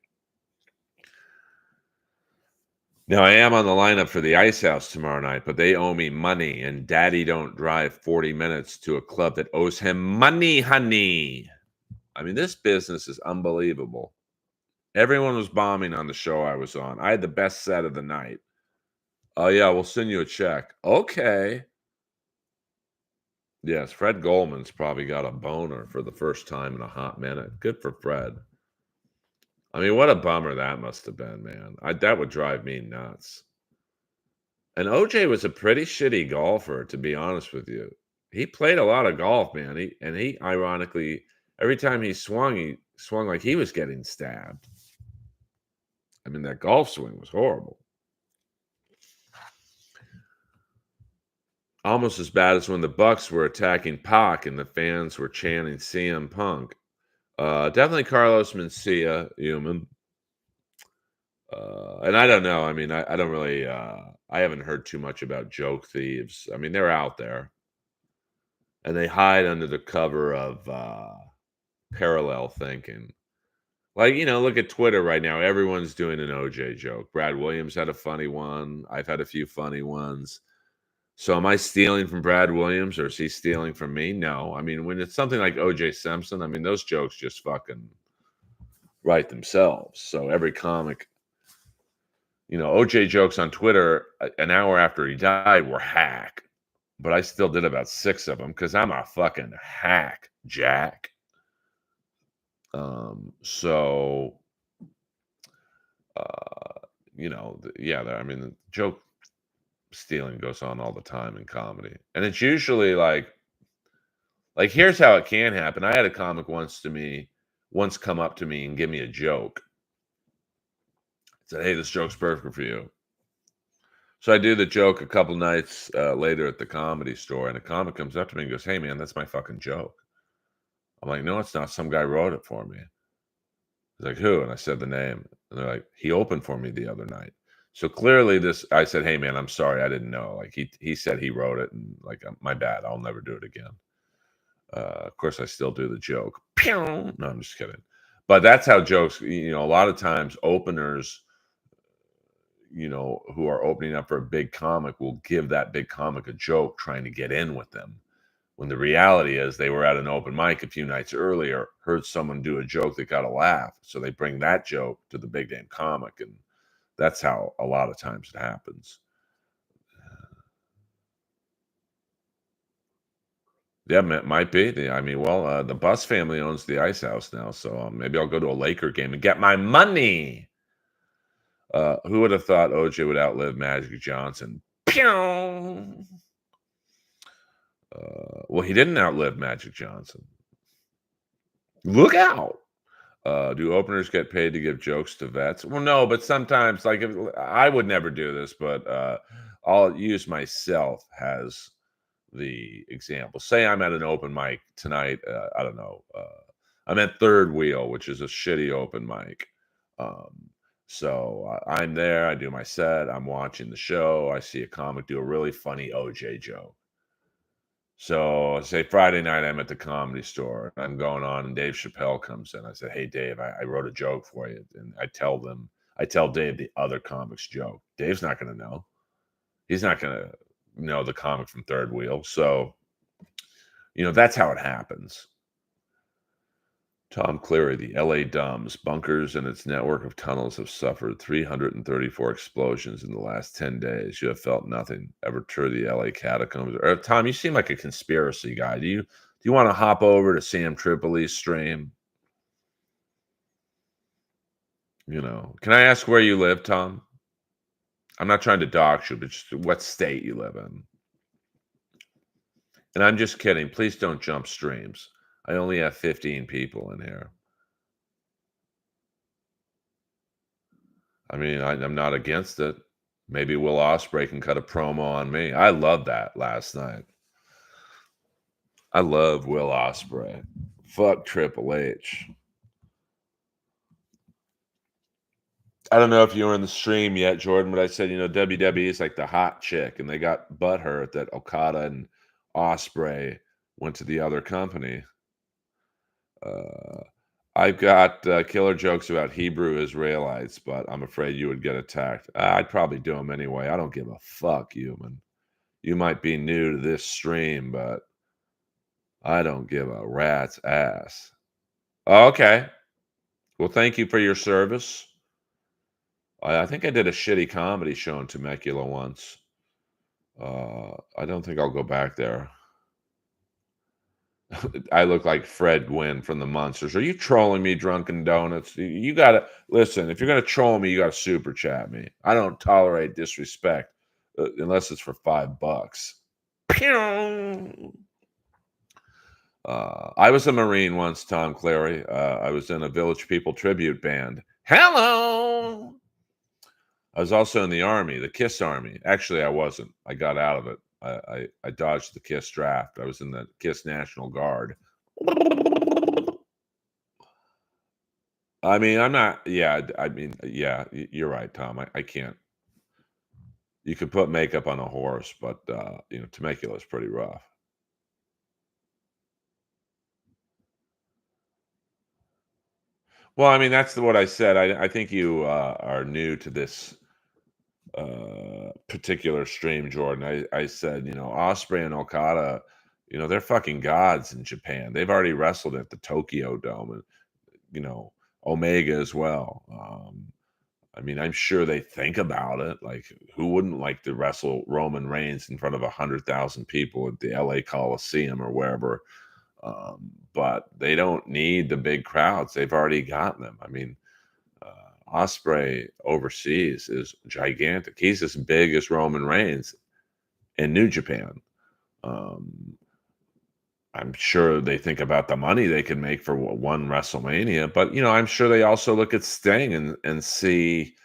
Now, I am on the lineup for the Ice House tomorrow night, but they owe me money, and Daddy don't drive 40 minutes to a club that owes him money, honey. I mean, this business is unbelievable. Everyone was bombing on the show I was on. I had the best set of the night. Oh, yeah, we'll send you a check. Okay. Yes, Fred Goldman's probably got a boner for the first time in a hot minute. Good for Fred. I mean, what a bummer that must have been, man. That would drive me nuts. And OJ was a pretty shitty golfer, to be honest with you. He played a lot of golf, man. He ironically, every time he swung like he was getting stabbed. I mean, that golf swing was horrible. Almost as bad as when the Bucks were attacking Pac and the fans were chanting CM Punk. Definitely Carlos Mencia, human. And I don't know. I mean, I don't really. I haven't heard too much about joke thieves. I mean, they're out there, and they hide under the cover of parallel thinking. Like, look at Twitter right now. Everyone's doing an OJ joke. Brad Williams had a funny one. I've had a few funny ones. So am I stealing from Brad Williams or is he stealing from me? No. I mean, when it's something like OJ Simpson, I mean, those jokes just fucking write themselves. So every comic, OJ jokes on Twitter an hour after he died were hack. But I still did about 6 of them because I'm a fucking hack, Jack. So, I mean, the joke stealing goes on all the time in comedy. And it's usually like here's how it can happen. I had a comic once come up to me and give me a joke. Said, hey, this joke's perfect for you. So I do the joke a couple nights later at the Comedy Store, and a comic comes up to me and goes, hey, man, that's my fucking joke. I'm like, no, it's not. Some guy wrote it for me. He's like, who? And I said the name. And they're like, he opened for me the other night. So clearly I said, hey, man, I'm sorry. I didn't know. Like he said he wrote it, and like, my bad. I'll never do it again. Of course, I still do the joke. Pew! No, I'm just kidding. But that's how jokes, a lot of times openers, who are opening up for a big comic will give that big comic a joke trying to get in with them. When the reality is they were at an open mic a few nights earlier, heard someone do a joke that got a laugh. So they bring that joke to the big name comic. And that's how a lot of times it happens. Yeah, it might be. The Bus family owns the Ice House now. So maybe I'll go to a Laker game and get my money. Who would have thought OJ would outlive Magic Johnson? Pew! Well, he didn't outlive Magic Johnson. Look out. Do openers get paid to give jokes to vets? Well, no, but sometimes, like, I would never do this, but I'll use myself as the example. Say I'm at an open mic tonight. I don't know. I'm at Third Wheel, which is a shitty open mic. So I'm there. I do my set. I'm watching the show. I see a comic do a really funny OJ joke. So say Friday night, I'm at the Comedy Store. I'm going on, and Dave Chappelle comes in. I said, "Hey, Dave, I wrote a joke for you," and I tell Dave the other comic's joke. Dave's not going to know. He's not going to know the comic from Third Wheel. So that's how it happens. Tom Cleary, the LA Dumbs, bunkers and its network of tunnels have suffered 334 explosions in the last 10 days. You have felt nothing. Ever tour the LA catacombs? Tom, you seem like a conspiracy guy. Do you want to hop over to Sam Tripoli's stream? Can I ask where you live, Tom? I'm not trying to dox you, but just what state you live in. And I'm just kidding. Please don't jump streams. I only have 15 people in here. I mean, I'm not against it. Maybe Will Ospreay can cut a promo on me. I love that last night. I love Will Ospreay. Fuck Triple H. I don't know if you were in the stream yet, Jordan, but I said, WWE is like the hot chick, and they got butthurt that Okada and Ospreay went to the other company. I've got killer jokes about Hebrew Israelites, but I'm afraid you would get attacked. I'd probably do them anyway. I don't give a fuck, human. You might be new to this stream, but I don't give a rat's ass. Oh, okay. Well, thank you for your service. I think I did a shitty comedy show in Temecula once. I don't think I'll go back there. I look like Fred Gwynn from the Munsters. Are you trolling me, Drunken Donuts? You gotta listen. If you're gonna troll me, you gotta super chat me. I don't tolerate disrespect unless it's for $5. Pew! I was a Marine once, Tom Clary. I was in a Village People tribute band. Hello. I was also in the Army, the KISS Army. Actually, I wasn't. I got out of it. I dodged the KISS draft. I was in the KISS National Guard. I mean, I'm not. Yeah, I mean, yeah, you're right, Tom. I can't. You could put makeup on a horse, but Temecula is pretty rough. Well, I mean, that's what I said. I think you are new to this particular stream, Jordan. I said, Osprey and Okada, they're fucking gods in Japan. They've already wrestled at the Tokyo Dome, and Omega as well. I mean, I'm sure they think about it. Like, who wouldn't like to wrestle Roman Reigns in front of 100,000 people at the LA Coliseum or wherever? But they don't need the big crowds. They've already got them. I mean, Osprey overseas is gigantic. He's as big as Roman Reigns in New Japan. I'm sure they think about the money they could make for one WrestleMania, but I'm sure they also look at Sting and see,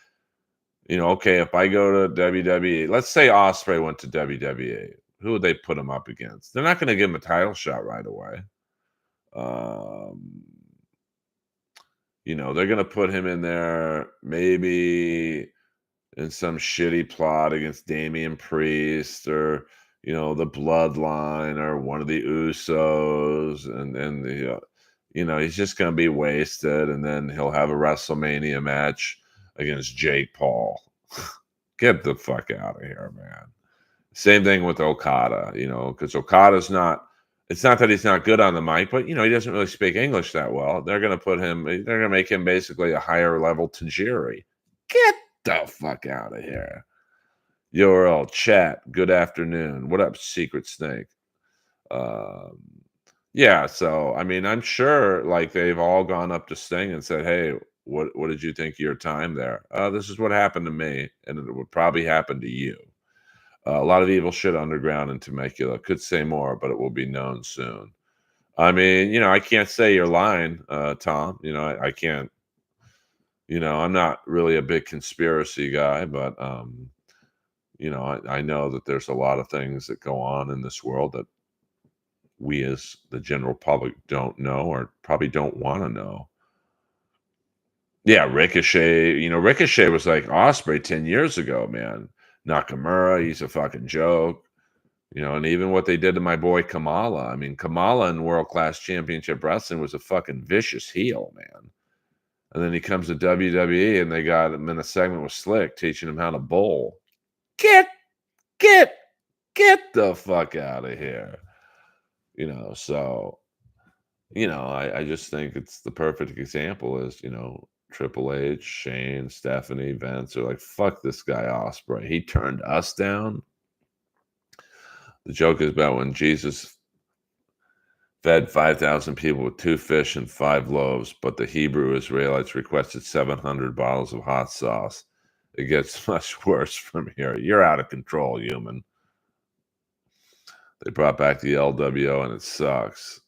okay, if I go to WWE, let's say Osprey went to WWE, who would they put him up against? They're not going to give him a title shot right away. They're going to put him in there maybe in some shitty plot against Damian Priest or the Bloodline or one of the Usos, and he's just going to be wasted, and then he'll have a WrestleMania match against Jake Paul. Get the fuck out of here, man. Same thing with Okada, because Okada's not. It's not that he's not good on the mic, but he doesn't really speak English that well. They're going to put him. They're going to make him basically a higher level Tajiri. Get the fuck out of here. Yo, Earl, chat. Good afternoon. What up, Secret Snake? Yeah. So I mean, I'm sure like they've all gone up to Sting and said, "Hey, what did you think of your time there? This is what happened to me, and it would probably happen to you." A lot of evil shit underground in Temecula. Could say more, but it will be known soon. I mean, I can't say you're lying, Tom. I can't. I'm not really a big conspiracy guy, but I know that there's a lot of things that go on in this world that we as the general public don't know or probably don't want to know. Yeah, Ricochet, Ricochet was like Ospreay 10 years ago, man. Nakamura, he's a fucking joke. And even what they did to my boy Kamala. I mean, Kamala in World Class Championship Wrestling was a fucking vicious heel, man. And then he comes to WWE and they got him in a segment with Slick teaching him how to bowl. Get, get, get the fuck out of here. So, I just think it's the perfect example is, Triple H, Shane, Stephanie, Vince are like, fuck this guy Ospreay. He turned us down. The joke is about when Jesus fed 5,000 people with 2 fish and 5 loaves, but the Hebrew Israelites requested 700 bottles of hot sauce. It gets much worse from here. You're out of control, human. They brought back the LWO, and it sucks.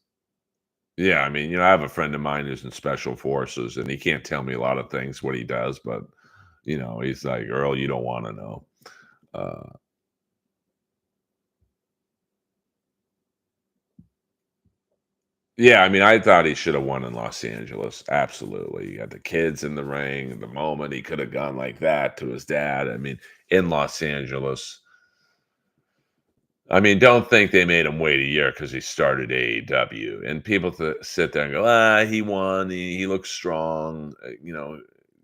Yeah, I mean, I have a friend of mine who's in special forces, and he can't tell me a lot of things, what he does, but, he's like, Earl, you don't want to know. Yeah, I mean, I thought he should have won in Los Angeles. Absolutely. You got the kids in the ring. The moment he could have gone like that to his dad. I mean, in Los Angeles. I mean, don't think they made him wait a year because he started AEW. And people sit there and go, he won. He looks strong.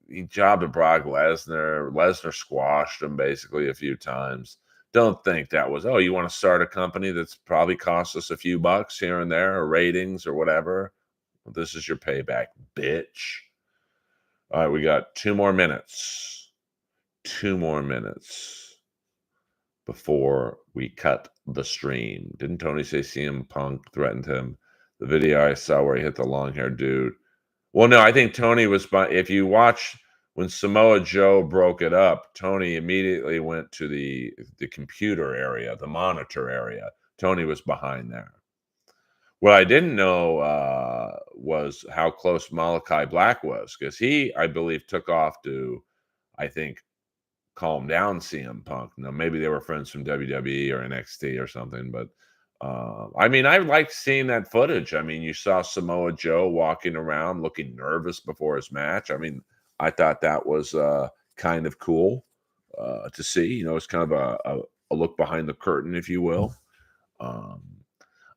He jobbed at Brock Lesnar. Lesnar squashed him basically a few times. Don't think that was, you want to start a company that's probably cost us a few bucks here and there or ratings or whatever. Well, this is your payback, bitch. All right, we got 2 more minutes. 2 more minutes before we cut the stream. Didn't Tony say CM Punk threatened him? The video I saw where he hit the long-haired dude. Well, no, I think Tony was if you watch when Samoa Joe broke it up, Tony immediately went to the computer area, the monitor area. Tony was behind there. What I didn't know was how close Malachi Black was, because he, I believe, took off to, I think, calm down CM Punk. Now, maybe they were friends from WWE or NXT or something, but I mean, I liked seeing that footage. I mean, you saw Samoa Joe walking around looking nervous before his match. I mean, I thought that was kind of cool to see. It's kind of a look behind the curtain, if you will. I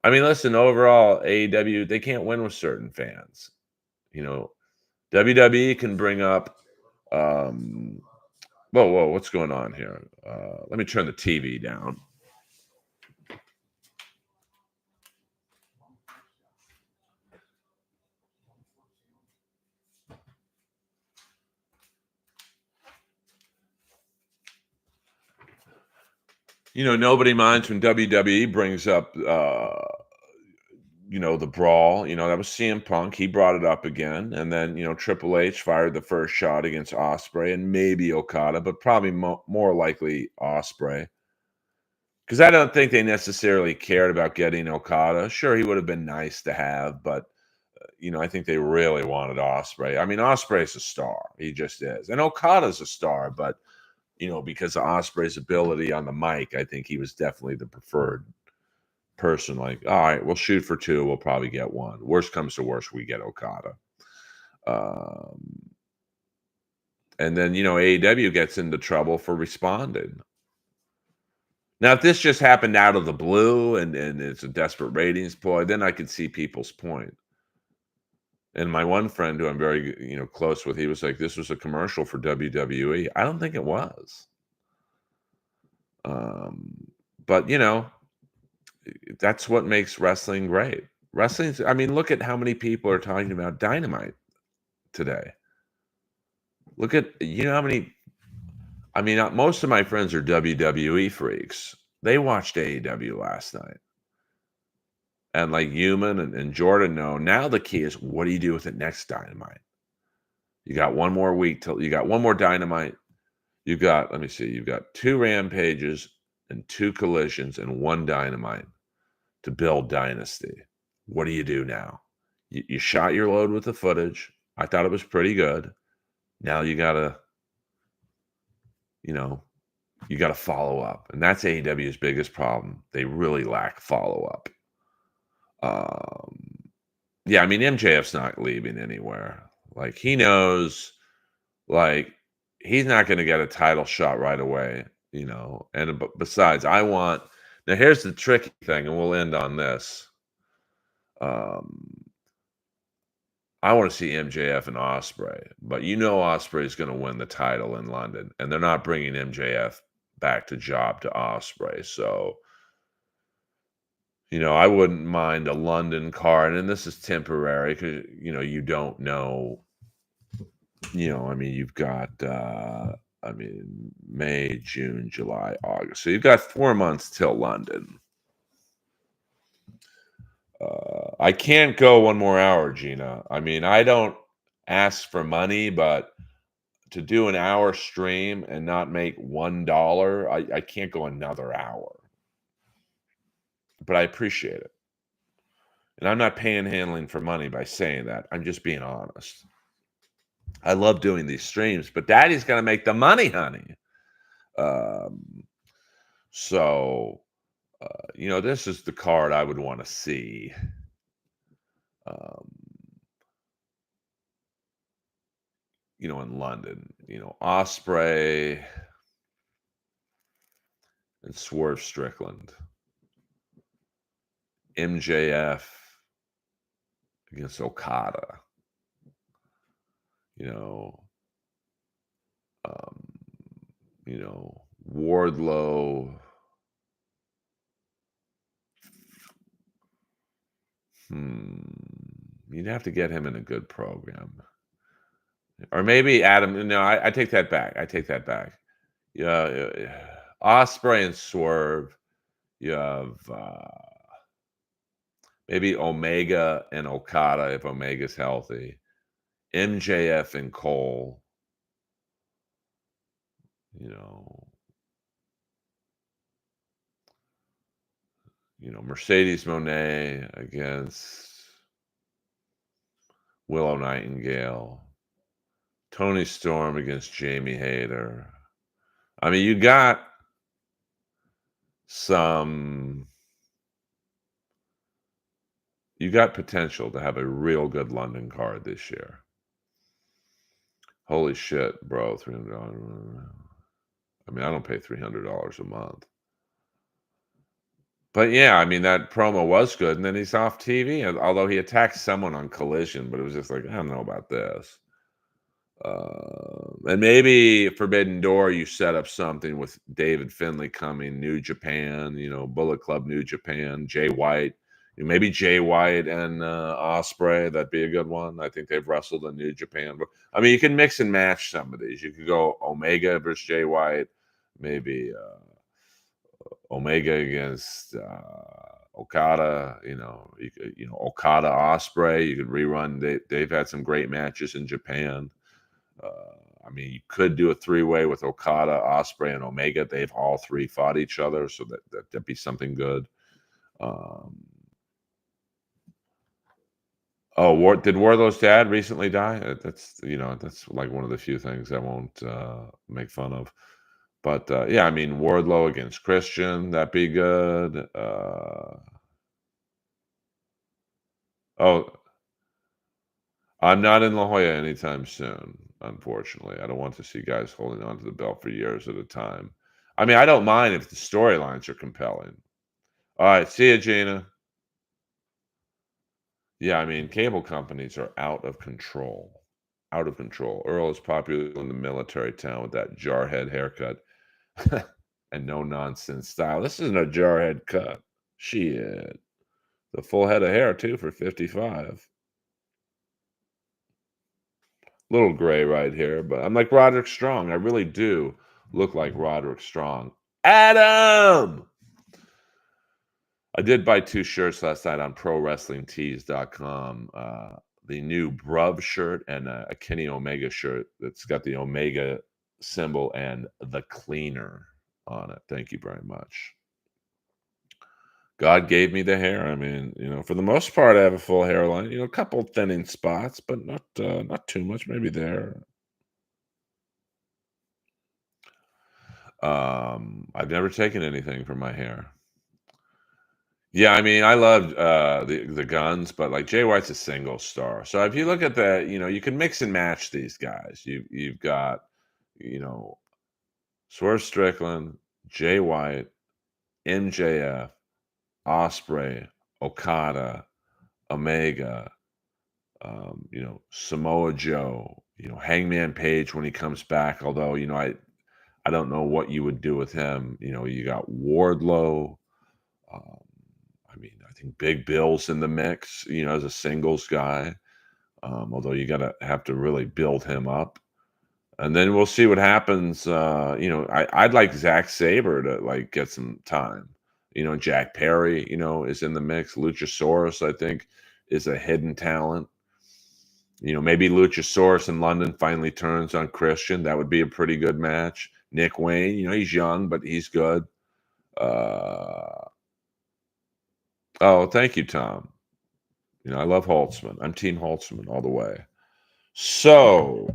mean, listen, overall, AEW, they can't win with certain fans. WWE can bring up whoa, what's going on here? Let me turn the TV down. Nobody minds when WWE brings up, the brawl. That was CM Punk. He brought it up again. And then, Triple H fired the first shot against Ospreay and maybe Okada, but probably more likely Ospreay. Because I don't think they necessarily cared about getting Okada. Sure, he would have been nice to have, but, I think they really wanted Ospreay. I mean, Ospreay's a star. He just is. And Okada's a star, but, because of Ospreay's ability on the mic, I think he was definitely the preferred person. Like, all right, we'll shoot for 2. We'll probably get 1. Worst comes to worst, we get Okada. And then, AEW gets into trouble for responding. Now, if this just happened out of the blue and it's a desperate ratings ploy, then I could see people's point. And my one friend who I'm very, close with, he was like, this was a commercial for WWE. I don't think it was. But, that's what makes wrestling great. Wrestling's, I mean, look at how many people are talking about Dynamite today. Look at, how many, I mean, most of my friends are WWE freaks. They watched AEW last night. And like Human and Jordan know, now the key is, what do you do with the next Dynamite? You got 1 more week till you got 1 more Dynamite. You got, let me see, you've got 2 Rampages and 2 Collisions and 1 Dynamite to build Dynasty. What do you do now? You shot your load with the footage. I thought it was pretty good. Now you gotta, you gotta follow up. And that's AEW's biggest problem. They really lack follow-up. Yeah, I mean, MJF's not leaving anywhere. Like, he knows Like, he's not gonna get a title shot right away, you know, and besides, I want now here's the tricky thing, and we'll end on this. Um, I wanna see MJF and Ospreay, but you know Ospreay is gonna win the title in London, and they're not bringing MJF back to job to Ospreay, so, you know, I wouldn't mind a London card, and this is temporary because you know, you don't know. You know, I mean, you've got, I mean, May, June, July, August. So you've got 4 months till London. I can't go 1 more hour, Gina. I mean, I don't ask for money, but to do an hour stream and not make $1, I can't go another hour. But I appreciate it. And I'm not panhandling for money by saying that. I'm just being honest. I love doing these streams, but daddy's gonna make the money, honey. Um, so you know, this is the card I would want to see. Um, you know, in London, you know, Osprey and Swerve Strickland, MJF against Okada. You know, um, you know, Wardlow. Hmm. You'd have to get him in a good program. Or maybe Adam. No, I take that back. I take that back. Yeah, Osprey and Swerve. You have maybe Omega and Okada if Omega's healthy. MJF and Cole. You know, Mercedes Moné against Willow Nightingale. Tony Storm against Jamie Hayter. I mean, some you got potential to have a real good London card this year. Holy shit, bro, $300. I mean, I don't pay $300 a month. But yeah, I mean, that promo was good, and then he's off TV, and although he attacked someone on Collision, but it was just like, I don't know about this. And maybe Forbidden Door, you set up something with David Finlay coming, New Japan, you know, Bullet Club New Japan, Jay White. Maybe Jay White and Ospreay, that'd be a good one. I think they've wrestled in New Japan. But I mean, you can mix and match some of these. You could go Omega versus Jay White, maybe Omega against Okada. Okada Ospreay. You could rerun. They've had some great matches in Japan. I mean, you could do a three-way with Okada, Ospreay, and Omega. They've all three fought each other, so that'd be something good. Did Wardlow's dad recently die? That's like one of the few things I won't make fun of. But yeah, I mean, Wardlow against Christian, that'd be good. Oh, I'm not in La Jolla anytime soon, unfortunately. I don't want to see guys holding on to the belt for years at a time. I mean, I don't mind if the storylines are compelling. All right, see you, Gina. Yeah, I mean, cable companies are out of control. Out of control. Earl is popular in the military town with that jarhead haircut and no nonsense style. This isn't a jarhead cut. Shit. The full head of hair, too, for 55. Little gray right here, but I'm like Roderick Strong. I really do look like Roderick Strong. Adam! I did buy 2 shirts last night on ProWrestlingTees.com. The new Bruv shirt and a Kenny Omega shirt that's got the Omega symbol and the cleaner on it. Thank you very much. God gave me the hair. I mean, for the most part, I have a full hairline. A couple thinning spots, but not too much. Maybe there. I've never taken anything for my hair. Yeah, I mean, I loved, the Guns, but, like, Jay White's a single star. So if you look at the you can mix and match these guys. You've got, you know, Swerve Strickland, Jay White, MJF, Ospreay, Okada, Omega, Samoa Joe, Hangman Page when he comes back, although, I don't know what you would do with him. You got Wardlow. Um, I mean, I think Big Bill's in the mix, as a singles guy. Although you gotta have to really build him up. And then we'll see what happens. I'd like Zack Sabre to like get some time. Jack Perry, is in the mix. Luchasaurus, I think, is a hidden talent. Maybe Luchasaurus in London finally turns on Christian. That would be a pretty good match. Nick Wayne, he's young, but he's good. Uh, oh, thank you, Tom. I love Holtzman. I'm Team Holtzman all the way. So,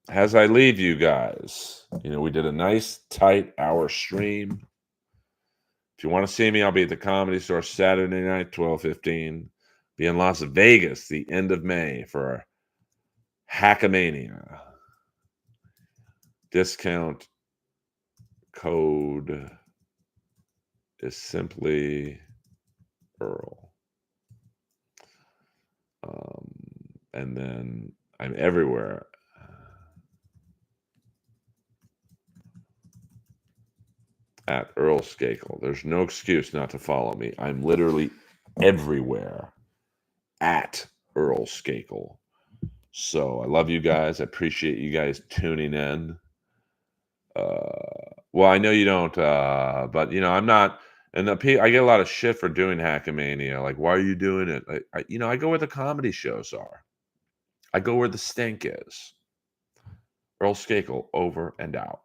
as I leave you guys, we did a nice tight hour stream. If you want to see me, I'll be at the Comedy Store Saturday night, 12:15. Be in Las Vegas the end of May for Hackamania. Discount code is simply Earl. And then I'm everywhere. At Earl Skakel. There's no excuse not to follow me. I'm literally everywhere at Earl Skakel. So I love you guys. I appreciate you guys tuning in. Well, I know you don't, but I'm not. And I get a lot of shit for doing Hackamania. Like, why are you doing it? I go where the comedy shows are. I go where the stink is. Earl Skakel, over and out.